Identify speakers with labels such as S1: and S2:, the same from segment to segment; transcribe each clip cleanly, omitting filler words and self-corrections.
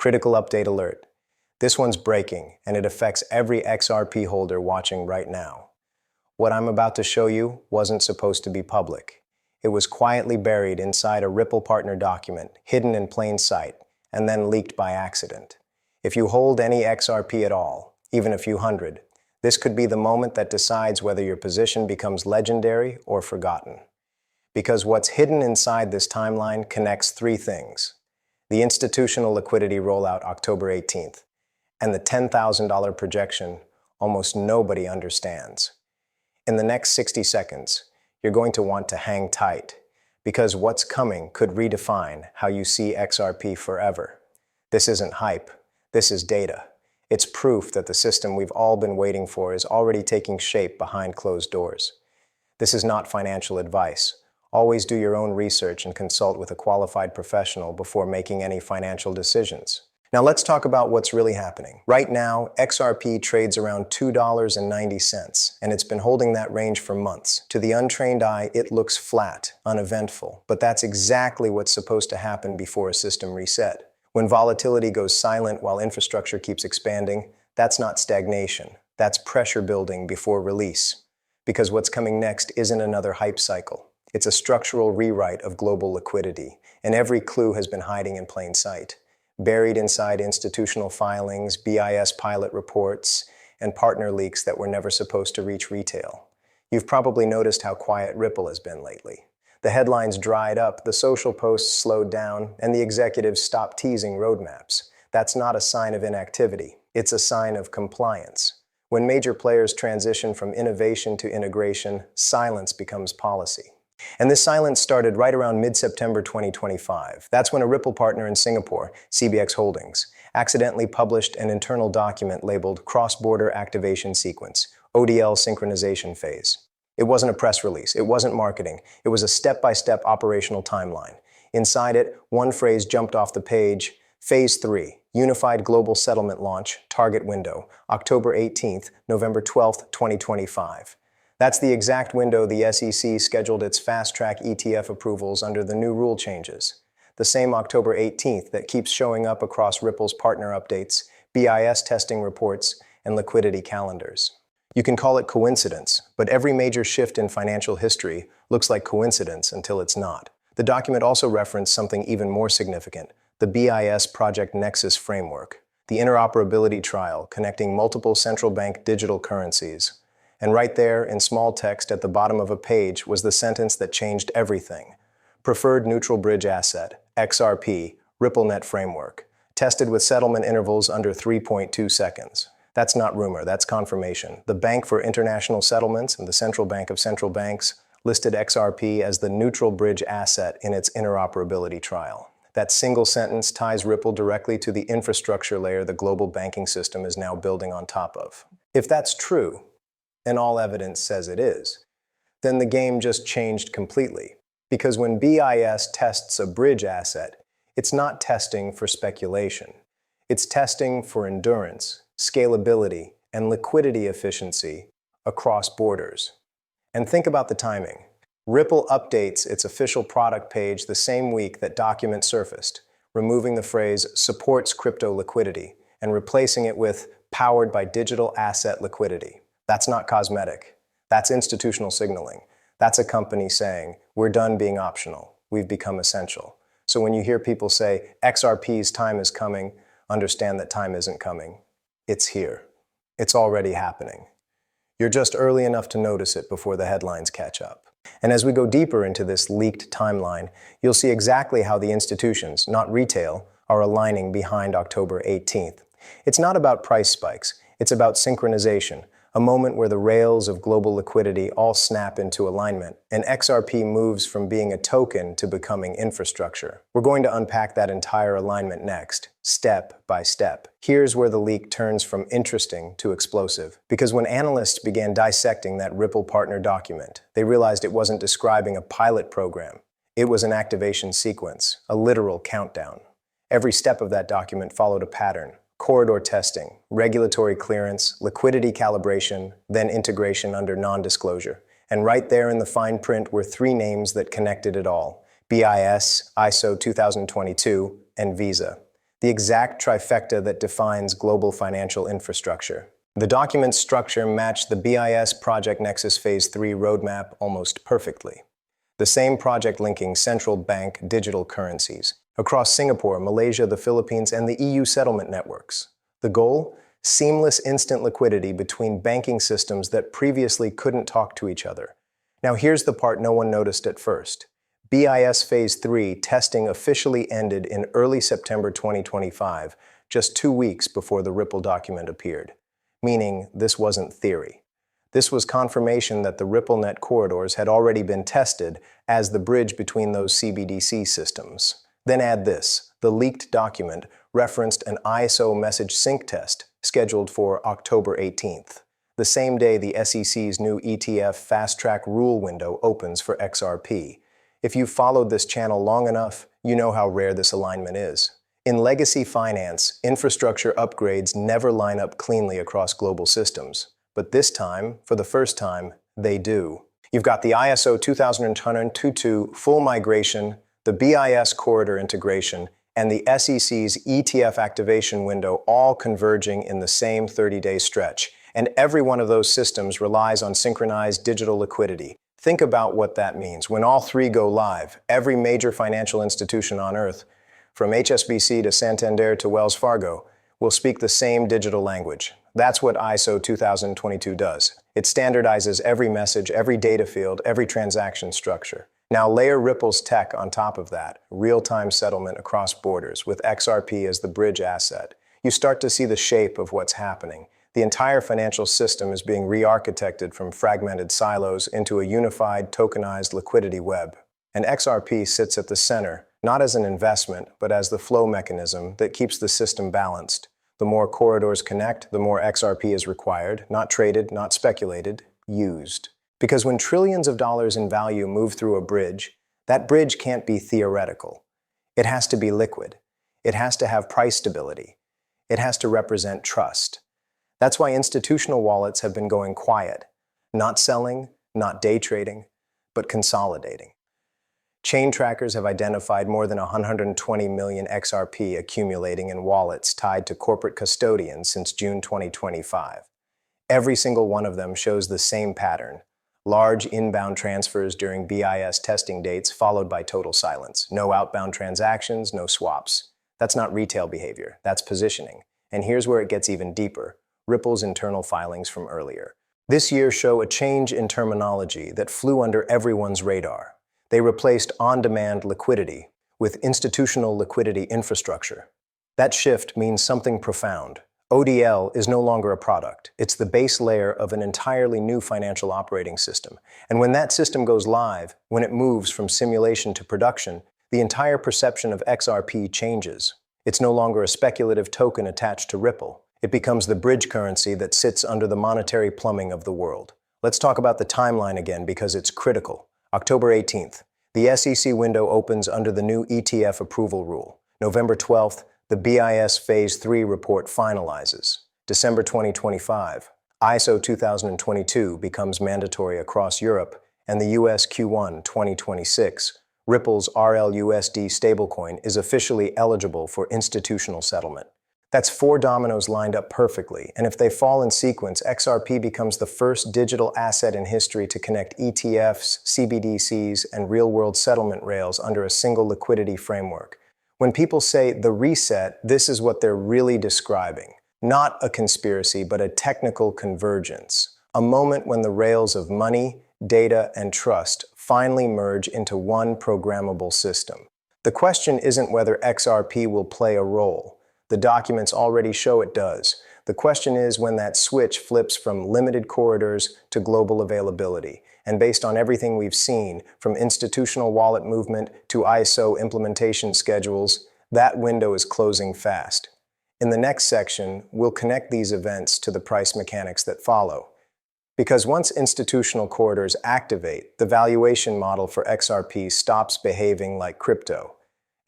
S1: Critical update alert. This one's breaking, and it affects every XRP holder watching right now. What I'm about to show you wasn't supposed to be public. It was quietly buried inside a Ripple partner document, hidden in plain sight, and then leaked by accident. If you hold any XRP at all, even a few hundred, this could be the moment that decides whether your position becomes legendary or forgotten. Because what's hidden inside this timeline connects three things: the institutional liquidity rollout October 18th, and the $10,000 projection almost nobody understands. In the next 60 seconds, you're going to want to hang tight, because what's coming could redefine how you see XRP forever. This isn't hype, this is data. It's proof that the system we've all been waiting for is already taking shape behind closed doors. This is not financial advice. Always do your own research and consult with a qualified professional before making any financial decisions. Now let's talk about what's really happening. Right now, XRP trades around $2.90, and it's been holding that range for months. To the untrained eye, it looks flat, uneventful, but that's exactly what's supposed to happen before a system reset. When volatility goes silent while infrastructure keeps expanding, that's not stagnation. That's pressure building before release. Because what's coming next isn't another hype cycle. It's a structural rewrite of global liquidity, and every clue has been hiding in plain sight. Buried inside institutional filings, BIS pilot reports, and partner leaks that were never supposed to reach retail. You've probably noticed how quiet Ripple has been lately. The headlines dried up, the social posts slowed down, and the executives stopped teasing roadmaps. That's not a sign of inactivity. It's a sign of compliance. When major players transition from innovation to integration, silence becomes policy. And this silence started right around mid-September 2025. That's when a Ripple partner in Singapore, CBX Holdings, accidentally published an internal document labeled Cross-Border Activation Sequence, ODL Synchronization Phase. It wasn't a press release, it wasn't marketing, it was a step-by-step operational timeline. Inside it, one phrase jumped off the page: Phase 3, Unified Global Settlement Launch, Target Window, October 18th, November 12th, 2025. That's the exact window the SEC scheduled its fast-track ETF approvals under the new rule changes. The same October 18th that keeps showing up across Ripple's partner updates, BIS testing reports, and liquidity calendars. You can call it coincidence, but every major shift in financial history looks like coincidence until it's not. The document also referenced something even more significant: the BIS Project Nexus framework, the interoperability trial connecting multiple central bank digital currencies. And right there, in small text at the bottom of a page, was the sentence that changed everything: Preferred Neutral Bridge Asset, XRP, RippleNet Framework, tested with settlement intervals under 3.2 seconds. That's not rumor, that's confirmation. The Bank for International Settlements and the Central Bank of Central Banks listed XRP as the neutral bridge asset in its interoperability trial. That single sentence ties Ripple directly to the infrastructure layer the global banking system is now building on top of. If that's true, and all evidence says it is, then the game just changed completely. Because when BIS tests a bridge asset, it's not testing for speculation. It's testing for endurance, scalability, and liquidity efficiency across borders. And think about the timing. Ripple updates its official product page the same week that document surfaced, removing the phrase "supports crypto liquidity" and replacing it with "powered by digital asset liquidity." That's not cosmetic. That's institutional signaling. That's a company saying, we're done being optional. We've become essential. So when you hear people say, XRP's time is coming, understand that time isn't coming. It's here. It's already happening. You're just early enough to notice it before the headlines catch up. And as we go deeper into this leaked timeline, you'll see exactly how the institutions, not retail, are aligning behind October 18th. It's not about price spikes. It's about synchronization. A moment where the rails of global liquidity all snap into alignment, and XRP moves from being a token to becoming infrastructure. We're going to unpack that entire alignment next, step by step. Here's where the leak turns from interesting to explosive. Because when analysts began dissecting that Ripple partner document, they realized it wasn't describing a pilot program. It was an activation sequence, a literal countdown. Every step of that document followed a pattern: corridor testing, regulatory clearance, liquidity calibration, then integration under non-disclosure. And right there in the fine print were three names that connected it all: BIS, ISO 2022, and Visa. the exact trifecta that defines global financial infrastructure. The document's structure matched the BIS Project Nexus Phase 3 roadmap almost perfectly. The same project linking central bank digital currencies across Singapore, Malaysia, the Philippines, and the EU settlement networks. The goal? Seamless instant liquidity between banking systems that previously couldn't talk to each other. Now here's the part no one noticed at first. BIS Phase 3 testing officially ended in early September 2025, just 2 weeks before the Ripple document appeared. Meaning, this wasn't theory. This was confirmation that the RippleNet corridors had already been tested as the bridge between those CBDC systems. Then add this: the leaked document referenced an ISO message sync test scheduled for October 18th, the same day the SEC's new ETF fast-track rule window opens for XRP. If you've followed this channel long enough, you know how rare this alignment is. In legacy finance, infrastructure upgrades never line up cleanly across global systems. But this time, for the first time, they do. You've got the ISO 20022 full migration, the BIS corridor integration, and the SEC's ETF activation window all converging in the same 30-day stretch. And every one of those systems relies on synchronized digital liquidity. Think about what that means. When all three go live, every major financial institution on Earth, from HSBC to Santander to Wells Fargo, will speak the same digital language. That's what ISO 2022 does. It standardizes every message, every data field, every transaction structure. Now layer Ripple's tech on top of that, real-time settlement across borders with XRP as the bridge asset. You start to see the shape of what's happening. The entire financial system is being re-architected from fragmented silos into a unified, tokenized liquidity web. And XRP sits at the center, not as an investment, but as the flow mechanism that keeps the system balanced. The more corridors connect, the more XRP is required, not traded, not speculated, used. Because when trillions of dollars in value move through a bridge, that bridge can't be theoretical. It has to be liquid. It has to have price stability. It has to represent trust. That's why institutional wallets have been going quiet. Not selling, not day trading, but consolidating. Chain trackers have identified more than 120 million XRP accumulating in wallets tied to corporate custodians since June 2025. Every single one of them shows the same pattern: large inbound transfers during BIS testing dates followed by total silence. No outbound transactions, no swaps. That's not retail behavior, that's positioning. And here's where it gets even deeper: Ripple's internal filings from earlier. This year show a change in terminology that flew under everyone's radar. They replaced on-demand liquidity with institutional liquidity infrastructure. That shift means something profound. ODL is no longer a product. It's the base layer of an entirely new financial operating system. And when that system goes live, when it moves from simulation to production, the entire perception of XRP changes. It's no longer a speculative token attached to Ripple. It becomes the bridge currency that sits under the monetary plumbing of the world. Let's talk about the timeline again because it's critical. October 18th, the SEC window opens under the new ETF approval rule. November 12th, the BIS Phase 3 report finalizes. December 2025, ISO 2022 becomes mandatory across Europe, and the US Q1 2026, Ripple's RLUSD stablecoin is officially eligible for institutional settlement. That's 4 dominoes lined up perfectly, and if they fall in sequence, XRP becomes the first digital asset in history to connect ETFs, CBDCs, and real-world settlement rails under a single liquidity framework. When people say the reset, this is what they're really describing. Not a conspiracy, but a technical convergence. A moment when the rails of money, data, and trust finally merge into one programmable system. The question isn't whether XRP will play a role. The documents already show it does. The question is when that switch flips from limited corridors to global availability. And based on everything we've seen, from institutional wallet movement to ISO implementation schedules, that window is closing fast. In the next section, we'll connect these events to the price mechanics that follow. Because once institutional corridors activate, the valuation model for XRP stops behaving like crypto.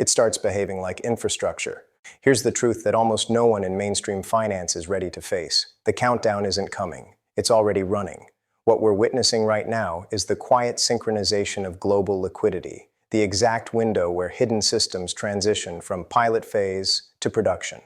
S1: It starts behaving like infrastructure. Here's the truth that almost no one in mainstream finance is ready to face. The countdown isn't coming. It's already running. What we're witnessing right now is the quiet synchronization of global liquidity. the exact window where hidden systems transition from pilot phase to production.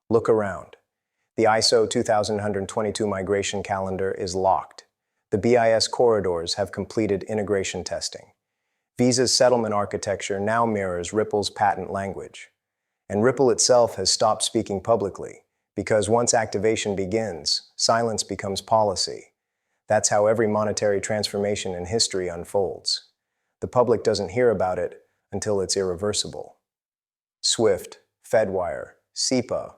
S1: Look around. The ISO 2122 migration calendar is locked. The BIS corridors have completed integration testing. Visa's settlement architecture now mirrors Ripple's patent language. And Ripple itself has stopped speaking publicly, because once activation begins, silence becomes policy. That's how every monetary transformation in history unfolds. The public doesn't hear about it until it's irreversible. SWIFT, Fedwire, SEPA,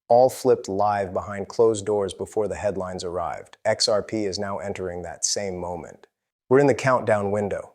S1: all flipped live behind closed doors before the headlines arrived. XRP is now entering that same moment. We're in the countdown window,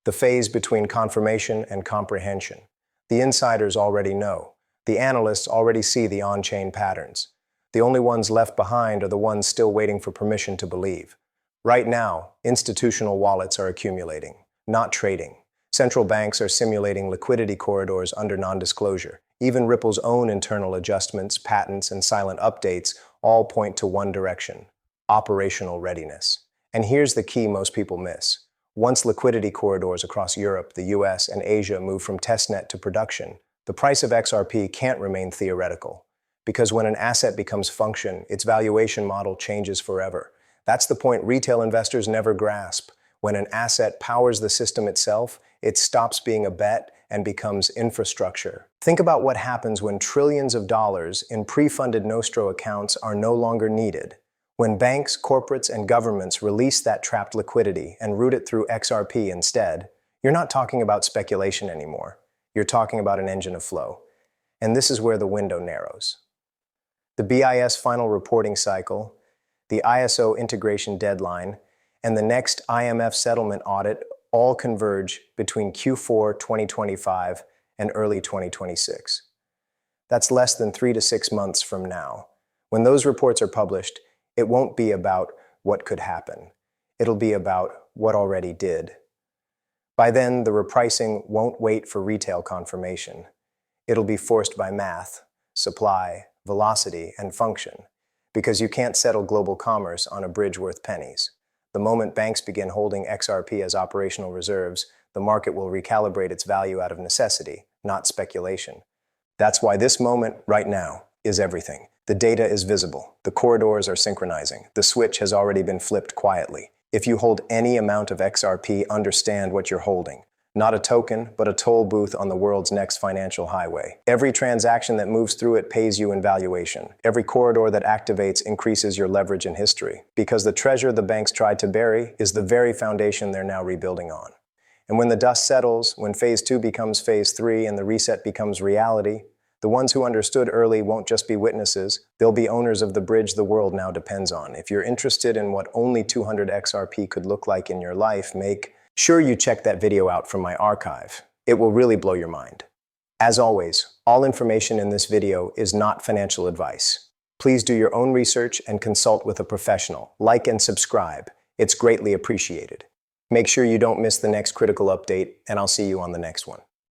S1: the phase between confirmation and comprehension. The insiders already know. The analysts already see the on-chain patterns. The only ones left behind are the ones still waiting for permission to believe. Right now, institutional wallets are accumulating, not trading. Central banks are simulating liquidity corridors under non-disclosure. Even Ripple's own internal adjustments, patents, and silent updates all point to one direction: operational readiness. And here's the key most people miss. Once liquidity corridors across Europe, the US, and Asia move from testnet to production, the price of XRP can't remain theoretical. Because when an asset becomes function, its valuation model changes forever. That's the point retail investors never grasp. When an asset powers the system itself, it stops being a bet and becomes infrastructure. Think about what happens when trillions of dollars in pre-funded Nostro accounts are no longer needed. When banks, corporates, and governments release that trapped liquidity and route it through XRP instead, you're not talking about speculation anymore. You're talking about an engine of flow. And this is where the window narrows. The BIS final reporting cycle, the ISO integration deadline, and the next IMF settlement audit all converge between Q4 2025 and early 2026. That's less than 3 to 6 months from now. When those reports are published, it won't be about what could happen. It'll be about what already did. By then, the repricing won't wait for retail confirmation. It'll be forced by math, supply, velocity, and function, because you can't settle global commerce on a bridge worth pennies. The moment banks begin holding XRP as operational reserves, the market will recalibrate its value out of necessity, not speculation. That's why this moment, right now, is everything. The data is visible. The corridors are synchronizing. The switch has already been flipped quietly. If you hold any amount of XRP, understand what you're holding. Not a token, but a toll booth on the world's next financial highway. Every transaction that moves through it pays you in valuation. Every corridor that activates increases your leverage in history, because the treasure the banks tried to bury is the very foundation they're now rebuilding on. And when the dust settles, when phase 2 becomes phase 3 and the reset becomes reality, the ones who understood early won't just be witnesses, they'll be owners of the bridge the world now depends on. If you're interested in what only 200 XRP could look like in your life, make sure you check that video out from my archive. It will really blow your mind. As always, all information in this video is not financial advice. Please do your own research and consult with a professional. Like and subscribe. It's greatly appreciated. Make sure you don't miss the next critical update, and I'll see you on the next one.